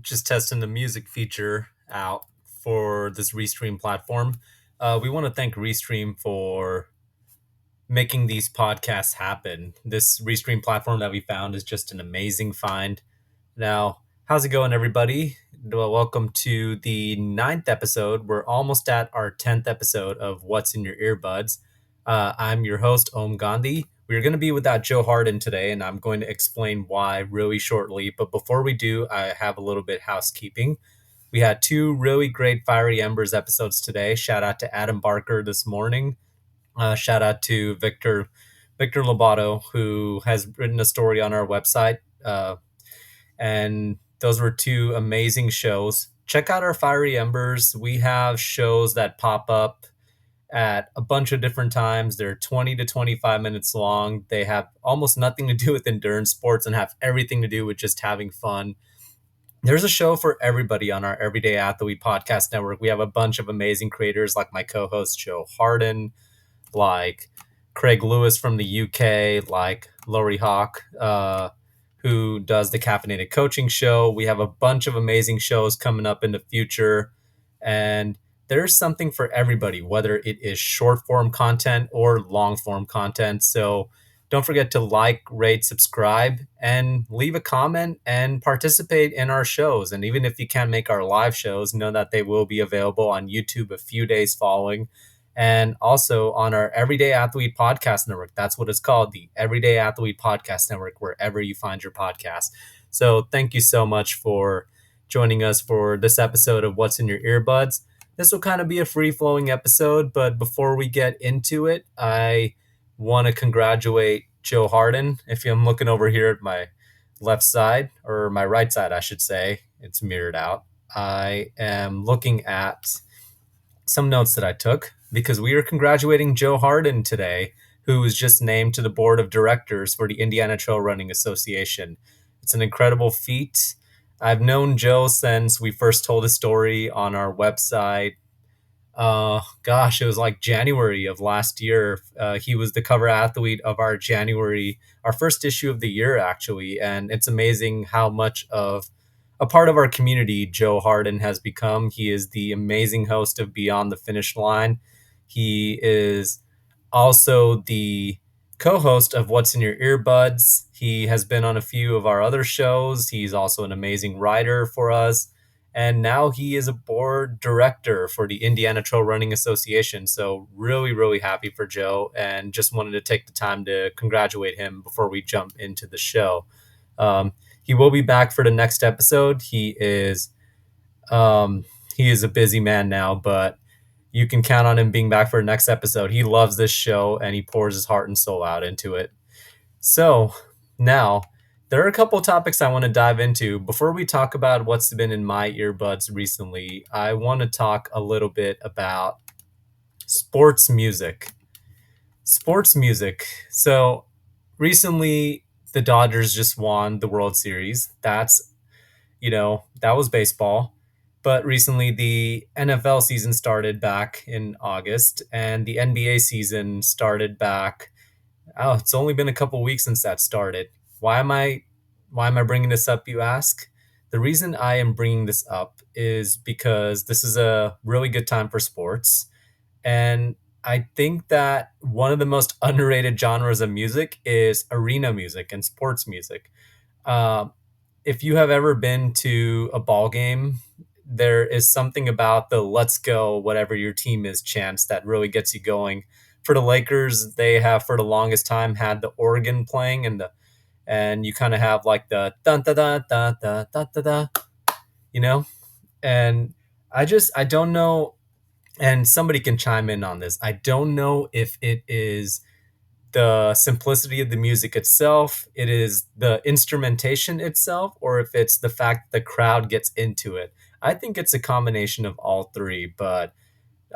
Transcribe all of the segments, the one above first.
just testing the music feature out for this Restream platform. We want to thank Restream for making these podcasts happen. This Restream platform that we found is just an amazing find. Now, how's it going, everybody? Well, welcome to the ninth episode. We're almost at our 10th episode of What's in Your Earbuds. I'm your host, Aum Gandhi. We're going to be without Joe Hardin today, and I'm going to explain why really shortly. But before we do, I have a little bit housekeeping. We had two really great Fiery Embers episodes today. Shout out to Adam Barker this morning. Shout out to Victor Lobato, who has written a story on our website. And those were two amazing shows. Check out our Fiery Embers. We have shows that pop up at a bunch of different times. They're 20 to 25 minutes long. They have almost nothing to do with endurance sports and have everything to do with just having fun. There's a show for everybody on our Everyday Athlete podcast network. We have a bunch of amazing creators like my co-host Joe Hardin, like Craig Lewis from the UK, like Laurie Hawk, who does the Caffeinated Coaching Show. We have a bunch of amazing shows coming up in the future. And there's something for everybody, whether it is short form content or long form content. So don't forget to like, rate, subscribe, and leave a comment and participate in our shows. And even if you can't make our live shows, know that they will be available on YouTube a few days following. And also on our Everyday Athlete Podcast Network. That's what it's called, the Everyday Athlete Podcast Network, wherever you find your podcast. So thank you so much for joining us for this episode of What's in Your Earbuds. This will kind of be a free-flowing episode, but before we get into it, I want to congratulate Joe Hardin. If I'm looking over here at my left side, or my right side, I should say, it's mirrored out. I am looking at some notes that I took because we are congratulating Joe Hardin today, who was just named to the board of directors for the Indiana Trail Running Association. It's an incredible feat. I've known Joe since we first told his story on our website. It was like January of last year. He was the cover athlete of our first issue of the year, actually. And it's amazing how much of a part of our community Joe Hardin has become. He is the amazing host of Beyond the Finish Line. He is also the co-host of What's in Your Earbuds. He has been on a few of our other shows. He's also an amazing writer for us. And now he is a board director for the Indiana Trail Running Association. So really, really happy for Joe, and just wanted to take the time to congratulate him before we jump into the show. He will be back for the next episode. He is a busy man now, but you can count on him being back for the next episode. He loves this show and he pours his heart and soul out into it. So now there are a couple of topics I want to dive into. Before we talk about what's been in my earbuds recently, I want to talk a little bit about sports music. Sports music. So recently, the Dodgers just won the World Series. That was baseball. But recently, the NFL season started back in August, and the NBA season started back. Oh, it's only been a couple weeks since that started. Why am I bringing this up, you ask? The reason I am bringing this up is because this is a really good time for sports. And I think that one of the most underrated genres of music is arena music and sports music. Uh, if you have ever been to a ball game, there is something about the "let's go" whatever your team is chants that really gets you going. For the Lakers, they have for the longest time had the organ playing, and you kind of have like the dun da da da da da da da, you know. And I don't know, and somebody can chime in on this. I don't know if it is the simplicity of the music itself, it is the instrumentation itself, or if it's the fact the crowd gets into it. I think it's a combination of all three, but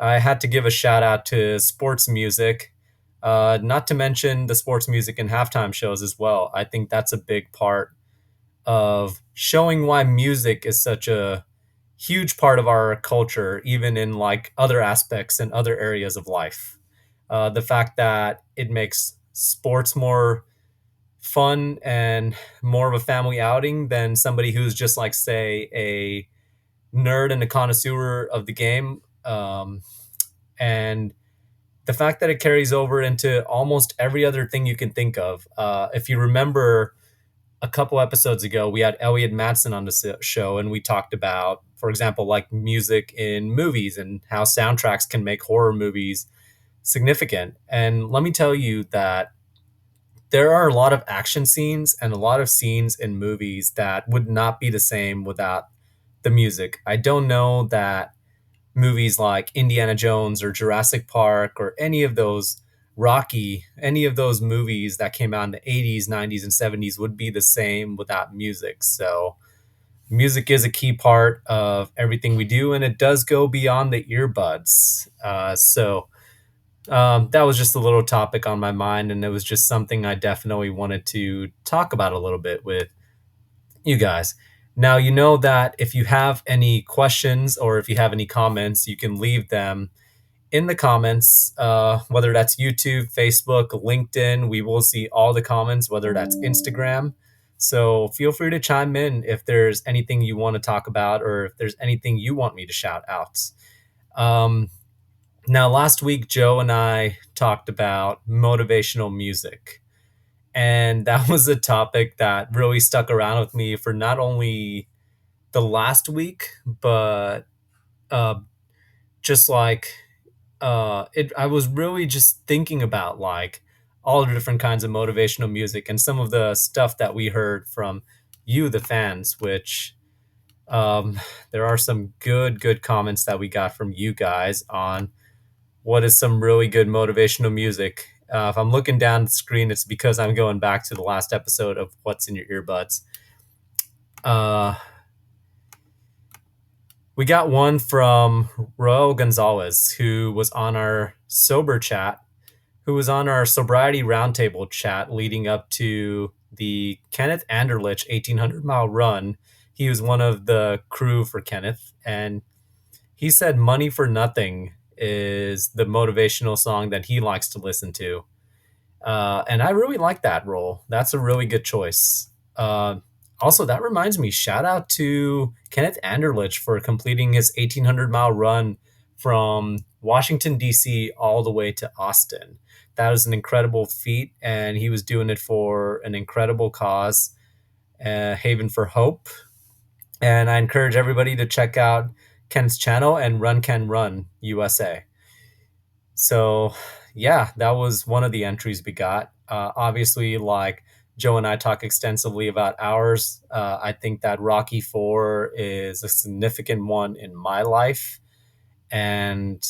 I had to give a shout out to sports music, not to mention the sports music and halftime shows as well. I think that's a big part of showing why music is such a huge part of our culture, even in like other aspects and other areas of life. The fact that it makes sports more fun and more of a family outing than somebody who's just like, say, a nerd and a connoisseur of the game. And the fact that it carries over into almost every other thing you can think of. If you remember a couple episodes ago, we had Elliot Madsen on the show, and we talked about, for example, like music in movies and how soundtracks can make horror movies significant. And let me tell you that there are a lot of action scenes and a lot of scenes in movies that would not be the same without the music. I don't know that movies like Indiana Jones or Jurassic Park or any of those Rocky, any of those movies that came out in the 80s, 90s, and 70s would be the same without music. So, music is a key part of everything we do, and it does go beyond the earbuds. That was just a little topic on my mind, and it was just something I definitely wanted to talk about a little bit with you guys. Now, you know that if you have any questions or if you have any comments, you can leave them in the comments, whether that's YouTube, Facebook, LinkedIn. We will see all the comments, whether that's Instagram. So feel free to chime in if there's anything you want to talk about or if there's anything you want me to shout out. Um, Now, last week, Joe and I talked about motivational music. And that was a topic that really stuck around with me for not only the last week, but uh, just like I was really just thinking about like all the different kinds of motivational music and some of the stuff that we heard from you, the fans, which um, there are some good comments that we got from you guys on what is some really good motivational music. If I'm looking down the screen, it's because I'm going back to the last episode of What's in Your Earbuds. Uh, we got one from Roel Gonzalez, who was on our sober chat, who was on our sobriety roundtable chat leading up to the Kenneth Anderlich 1800-mile run. He was one of the crew for Kenneth, and he said Money for Nothing is the motivational song that he likes to listen to. And I really like that role. That's a really good choice. Also, that reminds me, shout out to Kenneth Anderlich for completing his 1800-mile run from Washington, D.C. all the way to Austin. That was an incredible feat, and he was doing it for an incredible cause, Haven for Hope. And I encourage everybody to check out Ken's channel and Run Ken Run USA. So, yeah, that was one of the entries we got. Obviously, like Joe and I talk extensively about ours. I think that Rocky 4 is a significant one in my life. And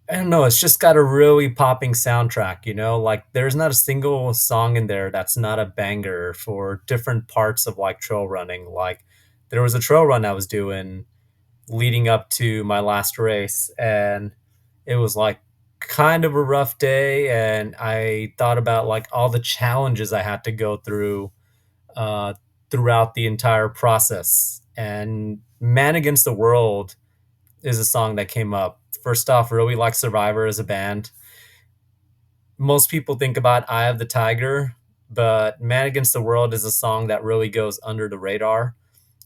I don't know, it's just got a really popping soundtrack, you know? Like, there's not a single song in there that's not a banger for different parts of like trail running. Like, there was a trail run I was doing leading up to my last race, and it was like kind of a rough day, and I thought about like all the challenges I had to go through uh, throughout the entire process. And Man Against the World is a song that came up. First off, really like Survivor as a band. Most people think about Eye of the Tiger, but Man Against the World is a song that really goes under the radar,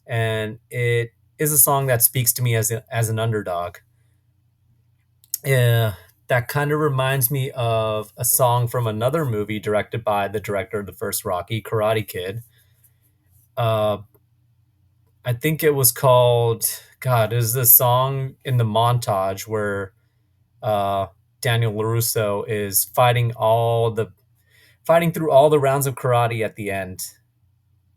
and it is a song that speaks to me as an underdog. Yeah, that kind of reminds me of a song from another movie directed by the director of the first Rocky, Karate Kid. Uh, I think it was called, God, is the song in the montage where uh, Daniel LaRusso is fighting through all the rounds of karate at the end.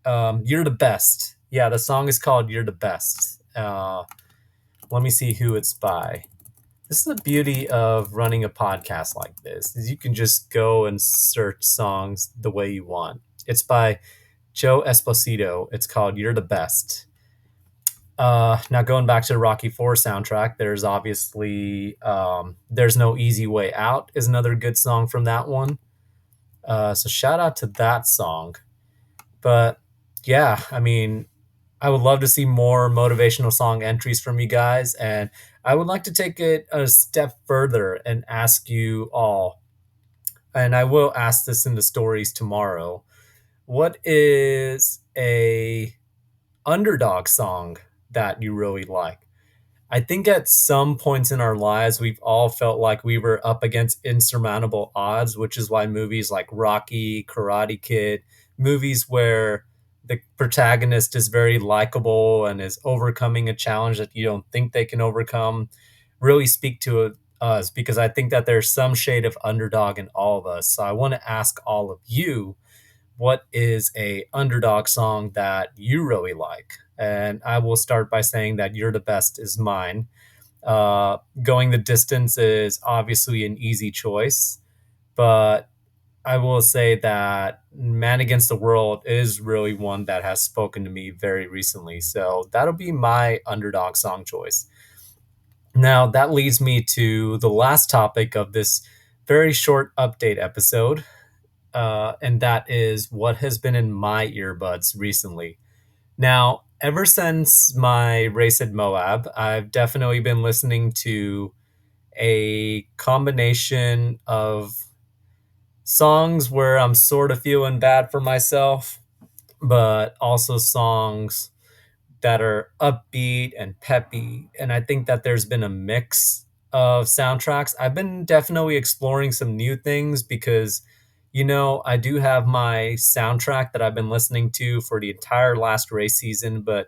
You're the best. Yeah, the song is called "You're the Best." Let me see who it's by. This is the beauty of running a podcast like this, is you can just go and search songs the way you want. It's by Joe Esposito. It's called "You're the Best." Now going back to the Rocky 4 soundtrack, there's obviously "There's No Easy Way Out" is another good song from that one. So shout out to that song. But yeah, I mean, I would love to see more motivational song entries from you guys. And I would like to take it a step further and ask you all, and I will ask this in the stories tomorrow. what is a underdog song that you really like? I think at some points in our lives, we've all felt like we were up against insurmountable odds, which is why movies like Rocky, Karate Kid, movies where the protagonist is very likable and is overcoming a challenge that you don't think they can overcome, really speak to us because I think that there's some shade of underdog in all of us. So I want to ask all of you, what is a underdog song that you really like? And I will start by saying that You're the Best is mine. Going the Distance is obviously an easy choice, but I will say that Man Against the World is really one that has spoken to me very recently. So that'll be my underdog song choice. Now, that leads me to the last topic of this very short update episode, and that is what has been in my earbuds recently. Now, ever since my race at Moab, I've definitely been listening to a combination of songs where I'm sort of feeling bad for myself, but also songs that are upbeat and peppy. And I think that there's been a mix of soundtracks. I've been definitely exploring some new things because, I do have my soundtrack that I've been listening to for the entire last race season, but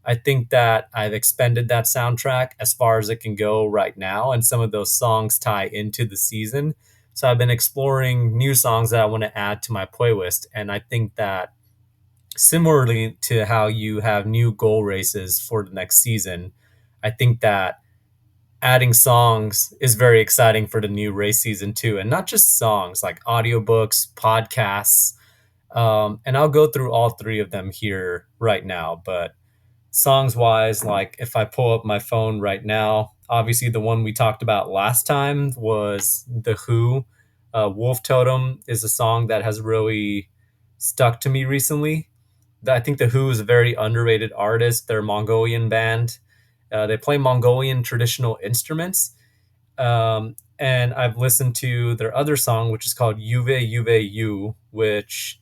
I think that I've expended that soundtrack as far as it can go right now, and some of those songs tie into the season. So I've been exploring new songs that I want to add to my playlist, and I think that similarly to how you have new goal races for the next season, I think that adding songs is very exciting for the new race season too, and not just songs like audiobooks, podcasts, and I'll go through all three of them here right now. But songs wise, like if I pull up my phone right now, obviously the one we talked about last time was The Who. Wolf Totem is a song that has really stuck to me recently. I think The Who is a very underrated artist. They're a Mongolian band. They play Mongolian traditional instruments. And I've listened to their other song, which is called Yuve Yuve Yu, which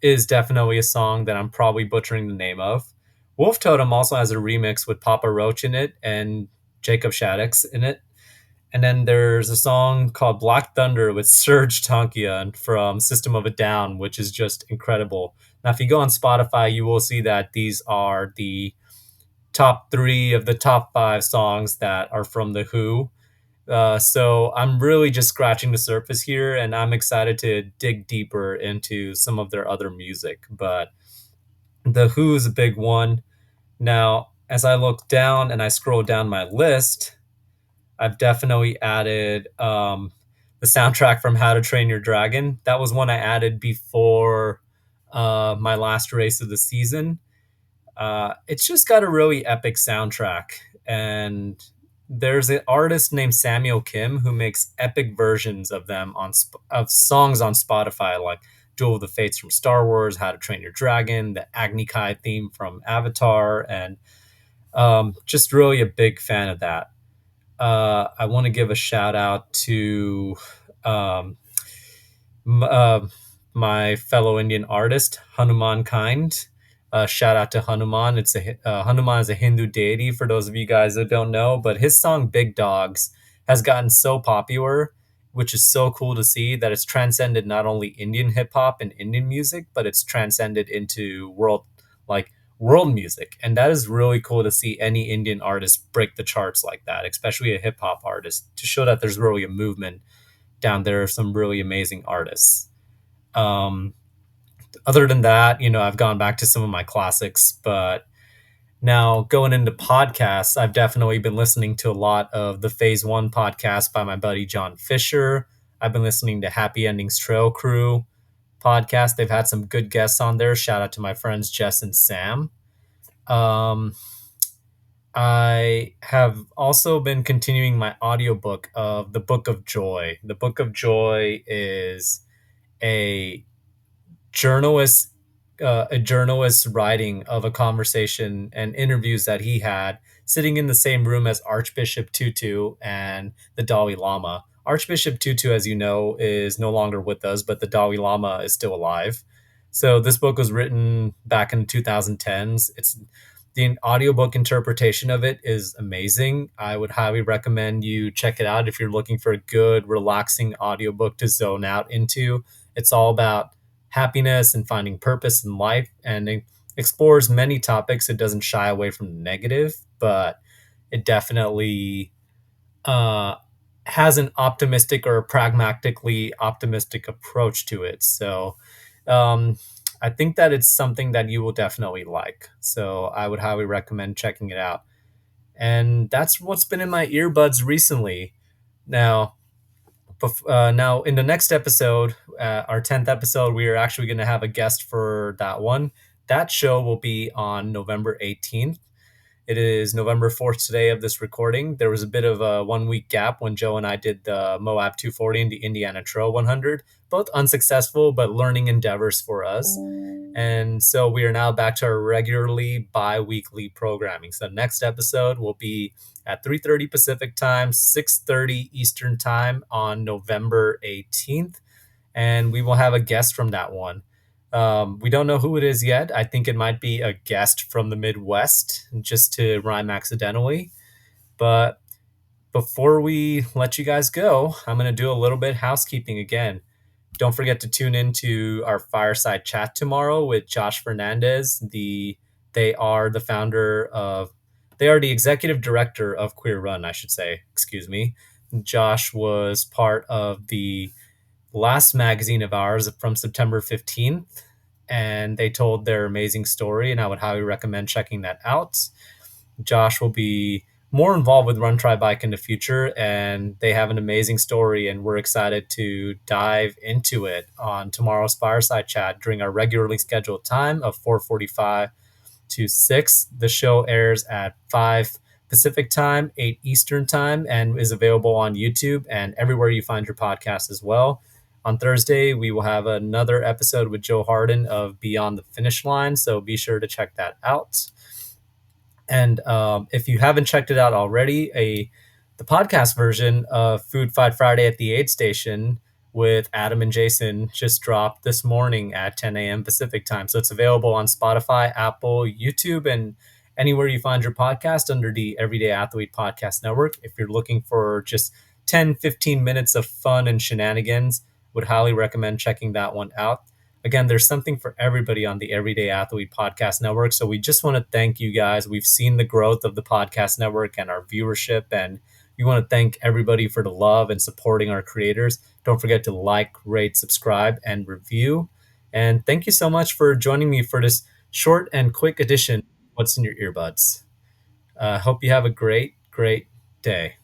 is definitely a song that I'm probably butchering the name of. Wolf Totem also has a remix with Papa Roach in it and Jacob Shaddix in it. And then there's a song called Black Thunder with Serge Tankian from System of a Down, which is just incredible. Now, if you go on Spotify, you will see that these are the top three of the top five songs that are from The Who. So I'm really just scratching the surface here, and I'm excited to dig deeper into some of their other music. But The Who is a big one. Now, as I look down and I scroll down my list, I've definitely added the soundtrack from How to Train Your Dragon. That was one I added before my last race of the season. It's just got a really epic soundtrack, and there's an artist named Samuel Kim who makes epic versions of them of songs on Spotify, like Duel of the Fates from Star Wars, How to Train Your Dragon, the Agni Kai theme from Avatar, and just really a big fan of that. I want to give a shout out to um, m- uh, my fellow Indian artist, Hanuman Kind. Shout out to Hanuman. Hanuman is a Hindu deity for those of you guys that don't know, but his song "Big Dogs" has gotten so popular, which is so cool to see that it's transcended not only Indian hip hop and Indian music, but it's transcended into like world music, and that is really cool to see any Indian artist break the charts like that, especially a hip hop artist, to show that there's really a movement down there of some really amazing artists. Um, Other than that, I've gone back to some of my classics, but now going into podcasts, I've definitely been listening to a lot of the Phase One podcast by my buddy John Fisher. I've been listening to Happy Endings Trail Crew podcast. They've had some good guests on there. Shout out to my friends Jess and Sam. Um, I have also been continuing my audiobook of The Book of Joy. The Book of Joy is a journalist a journalist's writing of a conversation and interviews that he had sitting in the same room as Archbishop Tutu and the Dalai Lama. Archbishop Tutu, as you know, is no longer with us, but the Dalai Lama is still alive. So this book was written back in the 2010s. It's the audiobook interpretation of it is amazing. I would highly recommend you check it out if you're looking for a good, relaxing audiobook to zone out into. It's all about happiness and finding purpose in life, and it explores many topics. It doesn't shy away from the negative, but it definitely uh, has an optimistic or a pragmatically optimistic approach to it. So um, I think that it's something that you will definitely like. So I would highly recommend checking it out. And that's what's been in my earbuds recently. Now, now in the next episode, our 10th episode, we are actually going to have a guest for that one. That show will be on November 18th. It is November 4th today of this recording. There was a bit of a 1 week gap when Joe and I did the Moab 240 and the Indiana Trail 100, both unsuccessful but learning endeavors for us. And so we are now back to our regularly bi-weekly programming. So next episode will be at 3:30 Pacific time, 6:30 Eastern time on November 18th, and we will have a guest from that one. We don't know who it is yet. I think it might be a guest from the Midwest, just to rhyme accidentally. But before we let you guys go, I'm going to do a little bit housekeeping again. Don't forget to tune into our fireside chat tomorrow with Josh Fernandez. They are the founder of, they are the executive director of Queer Run, I should say. Excuse me. Josh was part of the last magazine of ours from September 15th, and they told their amazing story, and I would highly recommend checking that out. Josh will be more involved with Run Try Bike in the future, and they have an amazing story, and we're excited to dive into it on tomorrow's fireside chat during our regularly scheduled time of 4:45 to 6. The show airs at 5 Pacific time, 8 Eastern time, and is available on YouTube and everywhere you find your podcast as well. On Thursday, we will have another episode with Joe Hardin of Beyond the Finish Line, so be sure to check that out. And if you haven't checked it out already, the podcast version of Food Fight Friday at the Aid Station with Adam and Jason just dropped this morning at 10 a.m. Pacific time. So it's available on Spotify, Apple, YouTube, and anywhere you find your podcast under the Everyday Athlete Podcast Network. If you're looking for just 10, 15 minutes of fun and shenanigans, would highly recommend checking that one out. Again, there's something for everybody on the Everyday Athlete Podcast Network. So we just want to thank you guys. We've seen the growth of the podcast network and our viewership, and we want to thank everybody for the love and supporting our creators. Don't forget to like, rate, subscribe, and review. And thank you so much for joining me for this short and quick edition of What's in Your Earbuds. Hope you have a great, great day.